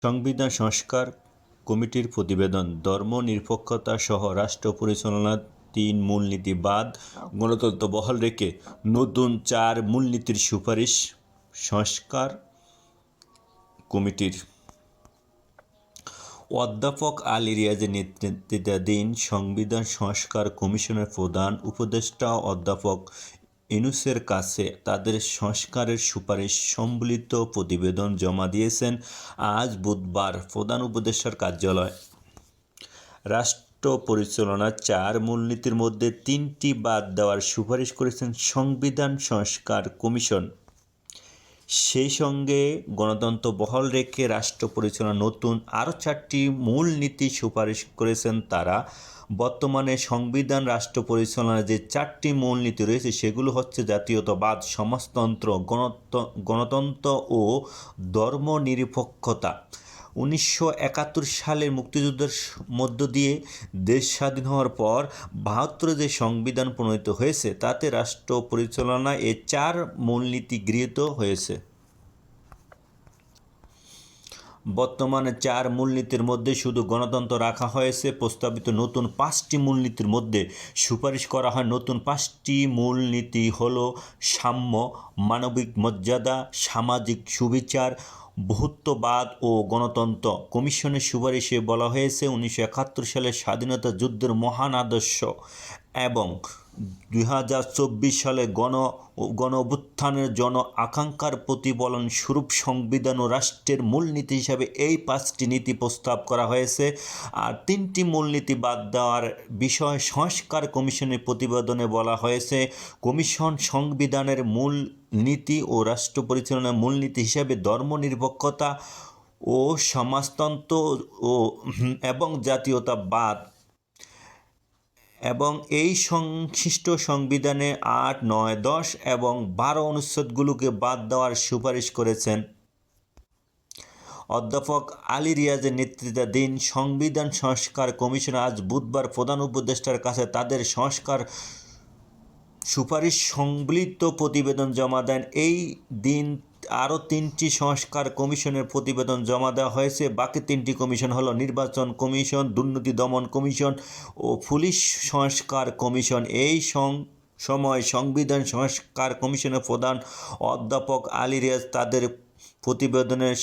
সংবিধান সংস্কার কমিটির প্রতিবেদন ধর্মনিরপেক্ষতা সহ রাষ্ট্র পরিচালনার ৩ মূলনীতি বাদ গণতন্ত্র বহাল রেখে নতুন ৪ মূলনীতির সুপারিশ সংস্কার কমিটির। অধ্যাপক আলী রিয়াজের নেতৃত্বাধীন সংবিধান সংস্কার কমিশনের প্রধান উপদেষ্টা অধ্যাপক ইউনূসের কাছে তাদের সংস্কারের সুপারিশ সম্বলিত প্রতিবেদন জমা দিয়েছেন আজ বুধবার প্রধান উপদেষ্টার কার্যালয়। রাষ্ট্র পরিচালনার ৪ মূলনীতির মধ্যে ৩টি বাদ দেওয়ার সুপারিশ করেছেন সংবিধান সংস্কার কমিশন। সেই সঙ্গে গণতন্ত্র বহাল রেখে রাষ্ট্র পরিচালনার নতুন আরও ৪টি মূলনীতি সুপারিশ করেছেন তারা। বর্তমানে সংবিধান রাষ্ট্র পরিচালনার যে ৪টি মূলনীতি রয়েছে সেগুলো হচ্ছে জাতীয়তাবাদ, সমাজতন্ত্র, গণতন্ত্র ও ধর্মনিরপেক্ষতা। ১৯৭১ সালের মুক্তিযুদ্ধের মধ্য দিয়ে দেশ স্বাধীন হওয়ার পর ৭২ যে সংবিধান প্রণীত হয়েছে তাতে রাষ্ট্র পরিচালনায় এই ৪ মূলনীতি গৃহীত হয়েছে। বর্তমানে ৪ মূলনীতির মধ্যে শুধু গণতন্ত্র রাখা হয়েছে। প্রস্তাবিত নতুন ৫টি মূলনীতির মধ্যে সুপারিশ করা হয় নতুন ৫টি মূলনীতি হলো সাম্য, মানবিক মর্যাদা, সামাজিক সুবিচার, বহুত্ববাদ ও গণতন্ত্র। কমিশনের সুপারিশে বলা হয়েছে ১৯৭১ সালের স্বাধীনতা যুদ্ধের মহান আদর্শ এবং ২০২৪ সালে গণ অভ্যুত্থানের জন আকাঙ্ক্ষার প্রতিফলন স্বরূপ সংবিধান ও রাষ্ট্রের মূলনীতি হিসাবে এই ৫টি নীতি প্রস্তাব করা হয়েছে। আর ৩টি মূলনীতি বাদ দেওয়ার বিষয়ে সংস্কার কমিশনের প্রতিবেদনে বলা হয়েছে কমিশন সংবিধানের মূল নীতি ও রাষ্ট্র পরিচালনার মূলনীতি হিসাবে ধর্মনিরপেক্ষতা ও সমাজতন্ত্র এবং জাতীয়তাবাদ এবং এই সংশ্লিষ্ট সংবিধানে ৮, ৯, ১০ এবং ১২ অনুচ্ছেদগুলোকে বাদ দেওয়ার সুপারিশ করেছেন। অধ্যাপক আলী রিয়াজের নেতৃত্বাধীন সংবিধান সংস্কার কমিশন আজ বুধবার প্রধান উপদেষ্টার কাছে তাদের সংস্কার সুপারিশ সম্বলিত প্রতিবেদন জমা দেন। এই দিন আরও ৩টি সংস্কার কমিশনের প্রতিবেদন জমা দেওয়া হয়েছে। বাকি 3টি কমিশন হলো নির্বাচন কমিশন, দুর্নীতি দমন কমিশন ও পুলিশ সংস্কার কমিশন। এই সময় সংবিধান সংস্কার কমিশনের প্রধান অধ্যাপক আলী রিয়াজ তাদের প্রতিবেদনের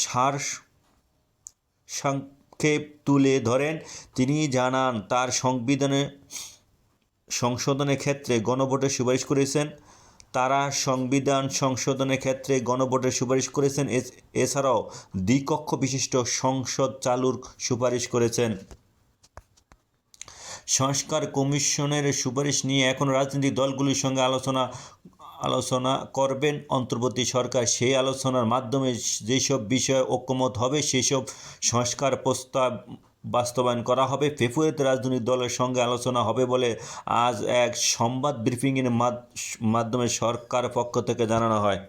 সংক্ষেপ তুলে ধরেন। তিনি জানান তার সংশোধনের ক্ষেত্রে গণভোটের সুপারিশ করেছেন। তারা সংবিধান সংশোধনের ক্ষেত্রে গণভোটের সুপারিশ করেছেন। এছাড়াও দ্বিকক্ষ বিশিষ্ট সংসদ চালুর সুপারিশ করেছেন। সংস্কার কমিশনের সুপারিশ নিয়ে এখন রাজনৈতিক দলগুলির সঙ্গে আলোচনা করবেন অন্তর্বর্তী সরকার। সেই আলোচনার মাধ্যমে যেসব বিষয়ে ঐকমত্য হবে সেসব সংস্কার প্রস্তাব বাস্তবায়ন করা হবে। ফেব্রুয়ারিতে রাজনৈতিক দলের সঙ্গে আলোচনা হবে বলে আজ এক সংবাদ ব্রিফিংয়ের মাধ্যমে সরকার পক্ষ থেকে জানানো হয়।